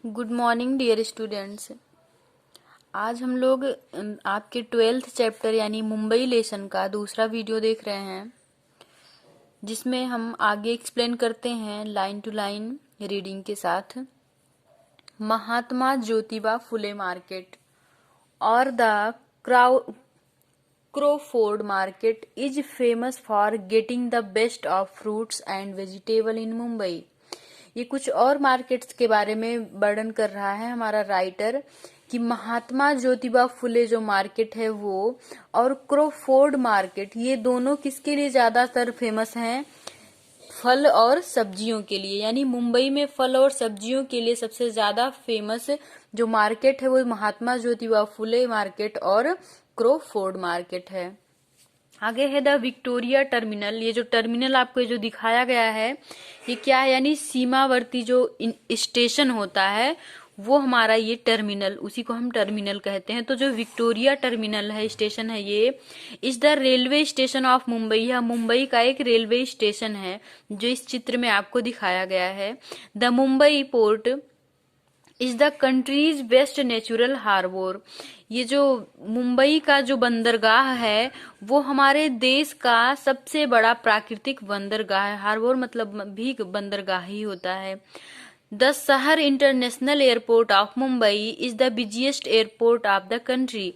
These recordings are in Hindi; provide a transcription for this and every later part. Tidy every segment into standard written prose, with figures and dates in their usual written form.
Good morning dear students. आज हम लोग आपके 12th चैप्टर यानी मुंबई लेसन का दूसरा वीडियो देख रहे हैं, जिसमें हम आगे एक्सप्लेन करते हैं लाइन टू लाइन रीडिंग के साथ। महात्मा ज्योतिबा फुले मार्केट और the Crawford market is famous for getting the best of fruits and vegetable इन मुंबई। ये कुछ और मार्केट्स के बारे में वर्णन कर रहा है हमारा राइटर कि महात्मा ज्योतिबा फुले जो मार्केट है वो और क्रोफोर्ड मार्केट, ये दोनों किसके लिए ज्यादातर फेमस हैं? फल और सब्जियों के लिए। यानी मुंबई में फल और सब्जियों के लिए सबसे ज्यादा फेमस जो मार्केट है वो महात्मा ज्योतिबा फुले मार्केट और क्रोफोर्ड मार्केट है। आगे है द विक्टोरिया टर्मिनल। ये जो टर्मिनल आपको जो दिखाया गया है ये क्या है? यानी सीमावर्ती जो स्टेशन होता है वो हमारा ये टर्मिनल, उसी को हम टर्मिनल कहते हैं। तो जो विक्टोरिया टर्मिनल है, स्टेशन है, ये is the railway station of Mumbai. यह मुंबई का एक रेलवे स्टेशन है जो इस चित्र में आपको दिखाया गया है। The Mumbai port is the country's best natural harbour. ये जो मुंबई का जो बंदरगाह है वो हमारे देश का सबसे बड़ा प्राकृतिक बंदरगाह है। हार्बर मतलब भी बंदरगाह ही होता है। द शहर international airport of Mumbai is the busiest airport of the country.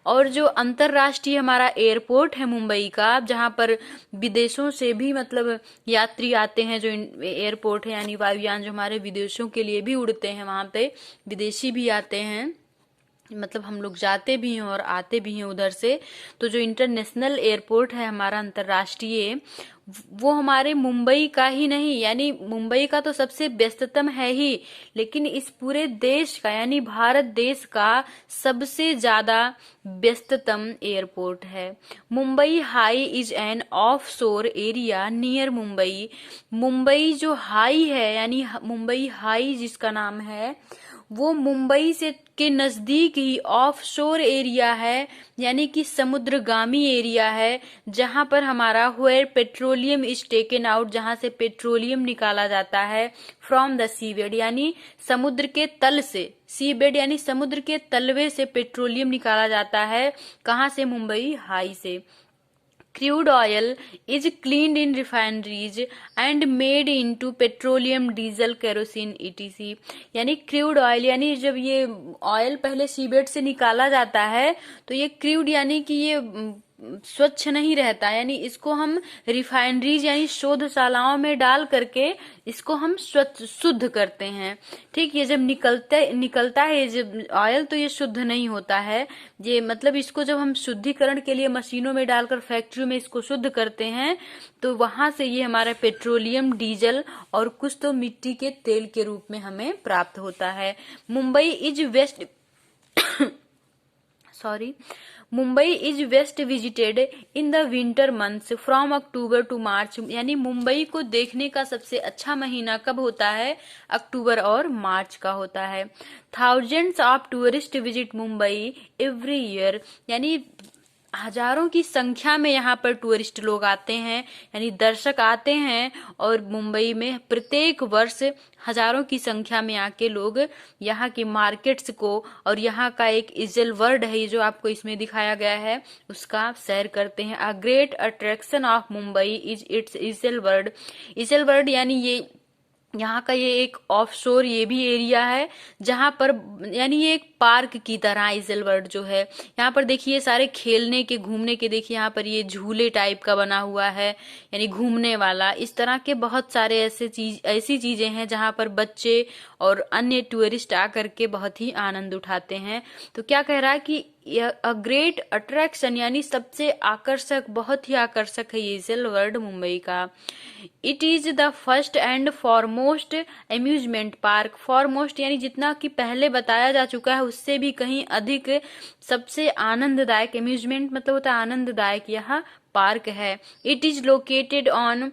और जो अंतरराष्ट्रीय हमारा एयरपोर्ट है मुंबई का, जहां पर विदेशों से भी मतलब यात्री आते हैं, जो एयरपोर्ट है यानी वायुयान जो हमारे विदेशों के लिए भी उड़ते हैं, वहां पे विदेशी भी आते हैं, मतलब हम लोग जाते भी हैं और आते भी हैं उधर से। तो जो इंटरनेशनल एयरपोर्ट है हमारा अंतरराष्ट्रीय, वो हमारे मुंबई का ही नहीं, यानी मुंबई का तो सबसे व्यस्ततम है ही, लेकिन इस पूरे देश का यानी भारत देश का सबसे ज्यादा व्यस्ततम एयरपोर्ट है। Mumbai high is an of शोर एरिया नियर मुंबई। मुंबई जो हाई है यानी मुंबई हाई जिसका नाम है वो मुंबई से के नजदीक ही ऑफ शोर एरिया है, यानी कि समुद्रगामी एरिया है, जहां पर हमारा where petroleum is taken out, जहां से पेट्रोलियम निकाला जाता है फ्रॉम द सीबेड, यानी समुद्र के तल से। सीबेड यानी समुद्र के तलवे से पेट्रोलियम निकाला जाता है। कहां से? मुंबई हाई से। Crude oil is cleaned in refineries and made into petroleum, diesel, kerosene etc. यानी क्रूड ऑयल यानी जब ये ऑयल पहले सीबेड से निकाला जाता है तो ये क्रूड यानी कि ये स्वच्छ नहीं रहता, यानी इसको हम रिफाइनरीज यानी शोधशालाओं में डाल करके इसको हम स्वच्छ शुद्ध करते हैं। ठीक, ये जब निकलता है जब ऑयल तो ये शुद्ध नहीं होता है। ये मतलब इसको जब हम शुद्धिकरण के लिए मशीनों में डालकर फैक्ट्री में इसको शुद्ध करते हैं तो वहां से ये हमारा पेट्रोलियम, डीजल और कुछ तो मिट्टी के तेल के रूप में हमें प्राप्त होता है। Mumbai is best Mumbai is best visited in the winter months from October to March. यानी मुंबई को देखने का सबसे अच्छा महीना कब होता है? अक्टूबर और मार्च का होता है। Thousands of tourist visit Mumbai every year. यानी हजारों की संख्या में यहाँ पर टूरिस्ट लोग आते हैं, यानी दर्शक आते हैं, और मुंबई में प्रत्येक वर्ष हजारों की संख्या में आके लोग यहाँ की मार्केट्स को और यहाँ का एक इजल वर्ड है जो आपको इसमें दिखाया गया है उसका सैर करते हैं। A great attraction of Mumbai is its Essel world. Essel world यानी ये यहाँ का ये एक ऑफशोर ये भी एरिया है जहां पर यानी ये एक पार्क की तरह इजल वर्ड जो है। यहाँ पर देखिए सारे खेलने के, घूमने के, देखिए यहाँ पर ये झूले टाइप का बना हुआ है यानी घूमने वाला। इस तरह के बहुत सारे ऐसी चीजें हैं जहां पर बच्चे और अन्य टूरिस्ट आकर के बहुत ही आनंद उठाते हैं। तो क्या कह रहा है कि अ ग्रेट अट्रैक्शन यानी सबसे आकर्षक, बहुत ही आकर्षक है ये इजल वर्ड मुंबई का। It is the first and foremost amusement park. Foremost यानी जितना कि पहले बताया जा चुका है उससे भी कहीं अधिक सबसे आनंददायक, अम्यूजमेंट मतलब होता है आनंददायक, यह पार्क है। It is located on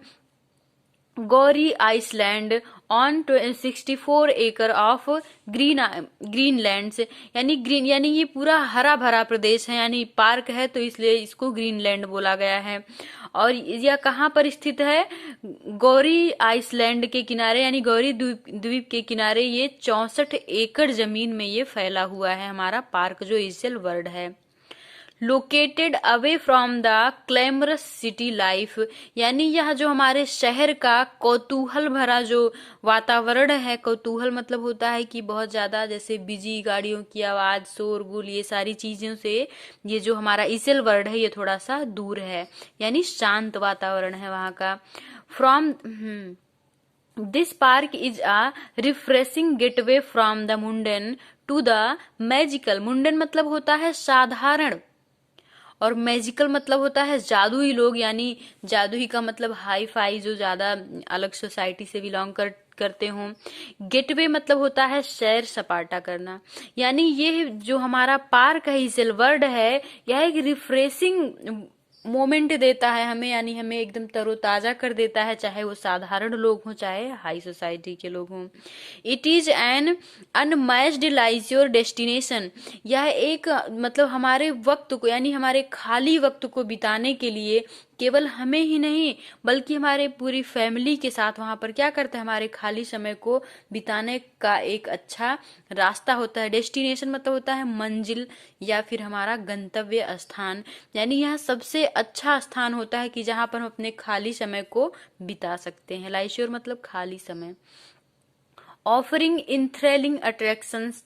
Gorai island on 64 acre of Greenland, यानी ग्रीन यानी ये पूरा हरा भरा प्रदेश है, यानी पार्क है, तो इसलिए इसको ग्रीनलैंड बोला गया है। और यह कहाँ पर स्थित है? गौरी आइसलैंड के किनारे, यानी गौरी द्वीप के किनारे। ये 64 एकड़ जमीन में ये फैला हुआ है हमारा पार्क जो ईसेल वर्ल्ड है। Located away from the clamorous city life, यानी यह जो हमारे शहर का कौतूहल भरा जो वातावरण है, कौतूहल मतलब होता है कि बहुत ज्यादा जैसे बिजी गाड़ियों की आवाज, शोरगुल, ये सारी चीजों से ये जो हमारा ईसेल वर्ल्ड है ये थोड़ा सा दूर है, यानी शांत वातावरण है वहां का। From this park is a refreshing gateway from the मुंडन टू द मैजिकल। मुंडन मतलब होता है साधारण, और मैजिकल मतलब होता है जादुई लोग, यानी जादुई का मतलब हाई फाई, जो ज्यादा अलग सोसाइटी से बिलोंग करते हों। गेटवे मतलब होता है सैर सपाटा करना, यानी ये जो हमारा पार्क है ईसेल वर्ल्ड है, यह एक रिफ्रेशिंग मोमेंट देता है हमें, यानी हमें एकदम तरोताजा कर देता है, चाहे वो साधारण लोग हों चाहे हाई सोसाइटी के लोग हों। It is an unmatched leisure destination, यह एक मतलब हमारे वक्त को, यानी हमारे खाली वक्त को बिताने के लिए केवल हमें ही नहीं बल्कि हमारे पूरी फैमिली के साथ वहां पर क्या करते हैं, हमारे खाली समय को बिताने का एक अच्छा रास्ता होता है। डेस्टिनेशन मतलब होता है मंजिल या फिर हमारा गंतव्य स्थान, यानी यह सबसे अच्छा स्थान होता है कि जहां पर हम अपने खाली समय को बिता सकते हैं। लाइश्योर मतलब खाली समय। Offering enthralling attractions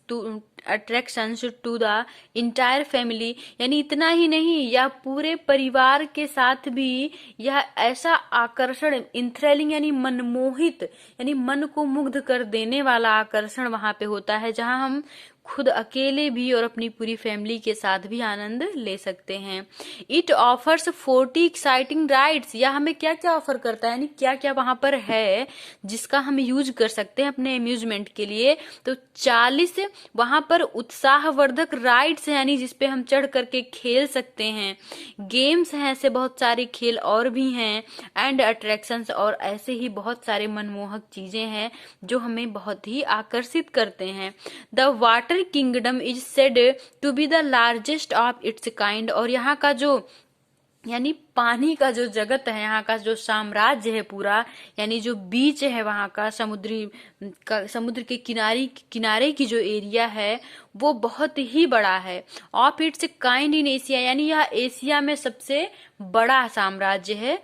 to the entire family, यानी इतना ही नहीं, यह पूरे परिवार के साथ भी यह ऐसा आकर्षण, इंथ्रेलिंग यानी मनमोहित, यानी मन को मुग्ध कर देने वाला आकर्षण वहां पे होता है, जहां हम खुद अकेले भी और अपनी पूरी फैमिली के साथ भी आनंद ले सकते हैं। इट ऑफर्स 40 एक्साइटिंग राइड्स, या हमें क्या क्या ऑफर करता है, यानी क्या क्या वहां पर है जिसका हम यूज कर सकते हैं अपने अम्यूजमेंट के लिए। तो 40 वहां पर उत्साहवर्धक राइड्स हैं, यानी जिसपे हम चढ़ करके खेल सकते हैं। गेम्स हैं, ऐसे बहुत सारे खेल और भी हैं। एंड अट्रैक्शंस, और ऐसे ही बहुत सारे मनमोहक चीजें हैं जो हमें बहुत ही आकर्षित करते हैं। The Water Kingdom is said to be the largest of its kind, और यहाँ का जो यानी पानी का जो जगत है, यहाँ का जो साम्राज्य है पूरा, यानी जो बीच है वहां का समुद्र के किनारे की जो एरिया है वो बहुत ही बड़ा है। Of its kind in Asia, यानी यह एशिया में सबसे बड़ा साम्राज्य है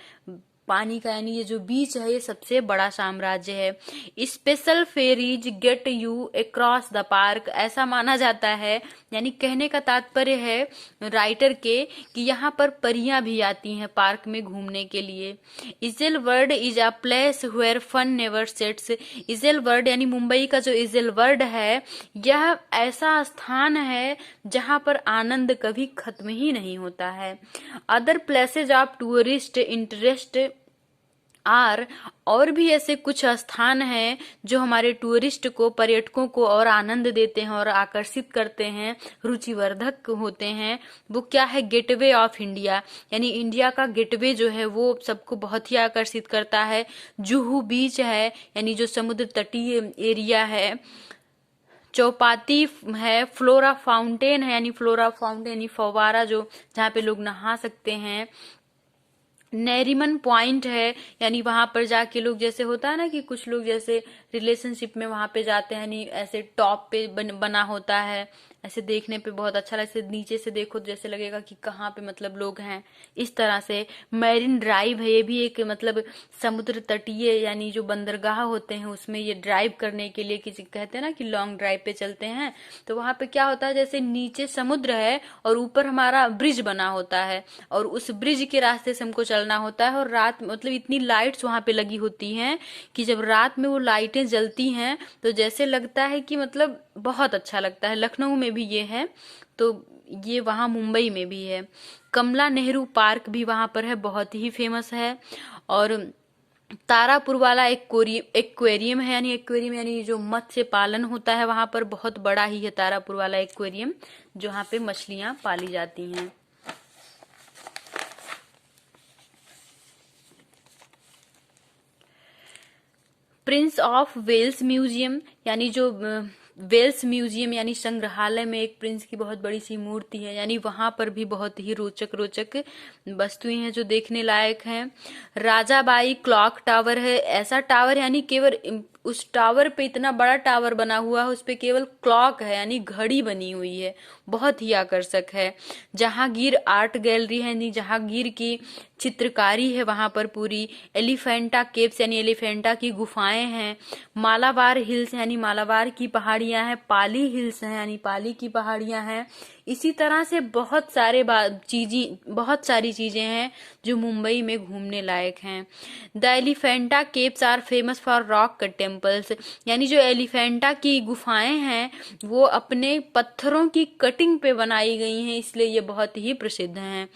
पानी का, यानी ये जो बीच है ये सबसे बड़ा साम्राज्य है। Special ferries get you across the park, ऐसा माना जाता है, यानी कहने का तात्पर्य है राइटर के कि यहाँ पर परियां भी आती हैं पार्क में घूमने के लिए। Essel World is a place where fun never sets, Essel World यानी मुंबई का जो ईसेल वर्ल्ड है यह ऐसा स्थान है जहाँ पर आनंद कभी खत्म ही नहीं होता है। Other places of tourist interest are, और भी ऐसे कुछ स्थान हैं जो हमारे टूरिस्ट को, पर्यटकों को और आनंद देते हैं और आकर्षित करते हैं, रुचिवर्धक होते हैं। वो क्या है? गेटवे ऑफ इंडिया, यानी इंडिया का गेटवे जो है वो सबको बहुत ही आकर्षित करता है। जुहू बीच है, यानी जो समुद्र तटीय एरिया है। चौपाती है। फ्लोरा फाउंटेन है, यानी फ्लोरा फाउंटेन यानी फव्वारा जो जहाँ पे लोग नहा सकते हैं। नैरिमन पॉइंट है, यानी वहां पर जाके लोग, जैसे होता है ना कि कुछ लोग जैसे रिलेशनशिप में वहां पे जाते हैं, यानी ऐसे टॉप पे बना होता है, ऐसे देखने पे बहुत अच्छा लगता है, नीचे से देखो तो जैसे लगेगा कि कहाँ पे मतलब लोग हैं, इस तरह से। मैरिन ड्राइव है, ये भी एक मतलब समुद्र तटीय यानी जो बंदरगाह होते हैं उसमें ये ड्राइव करने के लिए, किसी कहते हैं ना कि लॉन्ग ड्राइव पे चलते हैं, तो वहां पे क्या होता है जैसे नीचे समुद्र है और ऊपर हमारा ब्रिज बना होता है, और उस ब्रिज के रास्ते से हमको चलना होता है। और रात मतलब इतनी लाइट्स वहां पे लगी होती हैं कि जब रात में वो लाइटें जलती हैं तो जैसे लगता है कि मतलब बहुत अच्छा लगता है। लखनऊ में भी ये है, तो ये वहां मुंबई में भी है। कमला नेहरू पार्क भी वहां पर है, बहुत ही फेमस है। और तारापुर वाला एक्वेरियम है, यानी एक्वेरियम यानी जो मत्स्य पालन होता है वहां पर, बहुत बड़ा ही है तारापुर वाला एक्वेरियम, जहाँ पे मछलियां पाली जाती हैं। प्रिंस ऑफ वेल्स म्यूजियम, यानी जो वेल्स म्यूजियम यानी संग्रहालय में एक प्रिंस की बहुत बड़ी सी मूर्ति है, यानी वहां पर भी बहुत ही रोचक रोचक वस्तुएं हैं जो देखने लायक हैं। राजाबाई क्लॉक टावर है, ऐसा टावर यानी केवल उस टावर पे इतना बड़ा टावर बना हुआ है, उस पे केवल क्लॉक है यानी घड़ी बनी हुई है, बहुत ही आकर्षक है। जहांगीर आर्ट गैलरी है, यानी जहांगीर की चित्रकारी है वहां पर पूरी। एलिफेंटा केव्स यानी एलिफेंटा की गुफाएं हैं। मालाबार हिल्स यानी मालाबार की पहाड़ियां हैं। पाली हिल्स हैं यानी पाली की पहाड़ियां हैं। इसी तरह से बहुत सारी चीजें हैं जो मुंबई में घूमने लायक हैं। The Elephanta caves are famous for rock cut temples, यानी जो एलिफेंटा की गुफाएं हैं वो अपने पत्थरों की कटिंग पे बनाई गई हैं, इसलिए ये बहुत ही प्रसिद्ध हैं।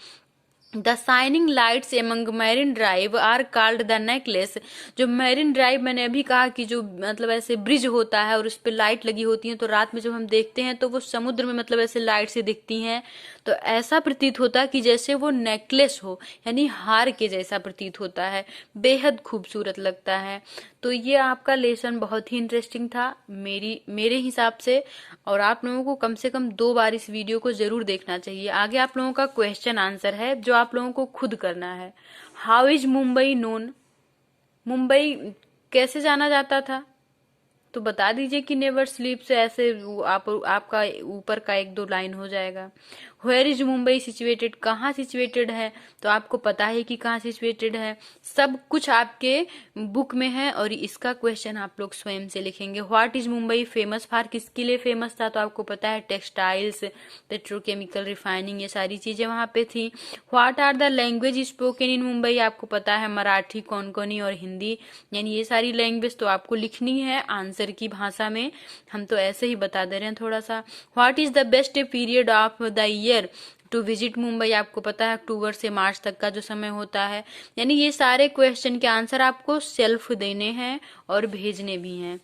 The shining lights among Marine Drive are called the necklace, जो मैरिन ड्राइव मैंने अभी कहा कि जो मतलब ऐसे ब्रिज होता है और उस पर लाइट लगी होती है, तो रात में जब हम देखते हैं तो वो समुद्र में मतलब ऐसे लाइट से दिखती हैं, तो ऐसा प्रतीत होता है कि जैसे वो नेकलेस हो, यानी हार के जैसा प्रतीत होता है, बेहद खूबसूरत लगता है। तो ये आपका लेसन बहुत ही इंटरेस्टिंग था मेरे हिसाब से, और आप लोगों को कम से कम 2 बार इस वीडियो को जरूर देखना चाहिए। आगे आप लोगों का क्वेश्चन आंसर है जो आप लोगों को खुद करना है। How is Mumbai known, Mumbai कैसे जाना जाता था? तो बता दीजिए कि नेवर स्लीप से ऐसे आपका ऊपर का 1-2 लाइन हो जाएगा। वेयर इज मुंबई सिचुएटेड, कहाँ सिचुएटेड है? तो आपको पता है कि कहाँ सिचुएटेड है, सब कुछ आपके बुक में है, और इसका क्वेश्चन आप लोग स्वयं से लिखेंगे। What is Mumbai famous for, किसके लिए फेमस था? तो आपको पता है टेक्सटाइल्स, पेट्रोकेमिकल, रिफाइनिंग, ये सारी चीजें वहां पे थी। What are the language spoken in Mumbai, आपको पता है मराठी, कोंकणी और हिंदी, यानी ये सारी लैंग्वेज तो आपको लिखनी है आंसर की भाषा में, हम तो ऐसे ही बता दे रहे हैं थोड़ा सा। What is the best period of the year to visit Mumbai, आपको पता है अक्टूबर से मार्च तक का जो समय होता है। यानी ये सारे क्वेश्चन के आंसर आपको सेल्फ देने हैं और भेजने भी हैं।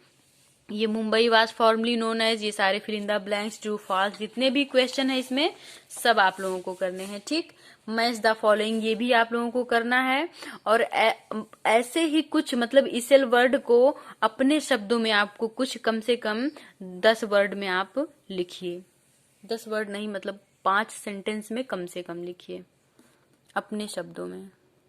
ये Mumbai was formerly known as, ये सारे fill in the blanks, true false, जितने भी क्वेश्चन है इसमें सब आप लोगों को करने हैं। ठीक, मैच द फॉलोइंग, ये भी आप लोगों को करना है। और ऐसे ही कुछ मतलब इसेल वर्ड को अपने शब्दों में आपको कुछ कम से कम 10 वर्ड में आप लिखिए। 10 वर्ड नहीं, मतलब 5 सेंटेंस में कम से कम लिखिए अपने शब्दों में।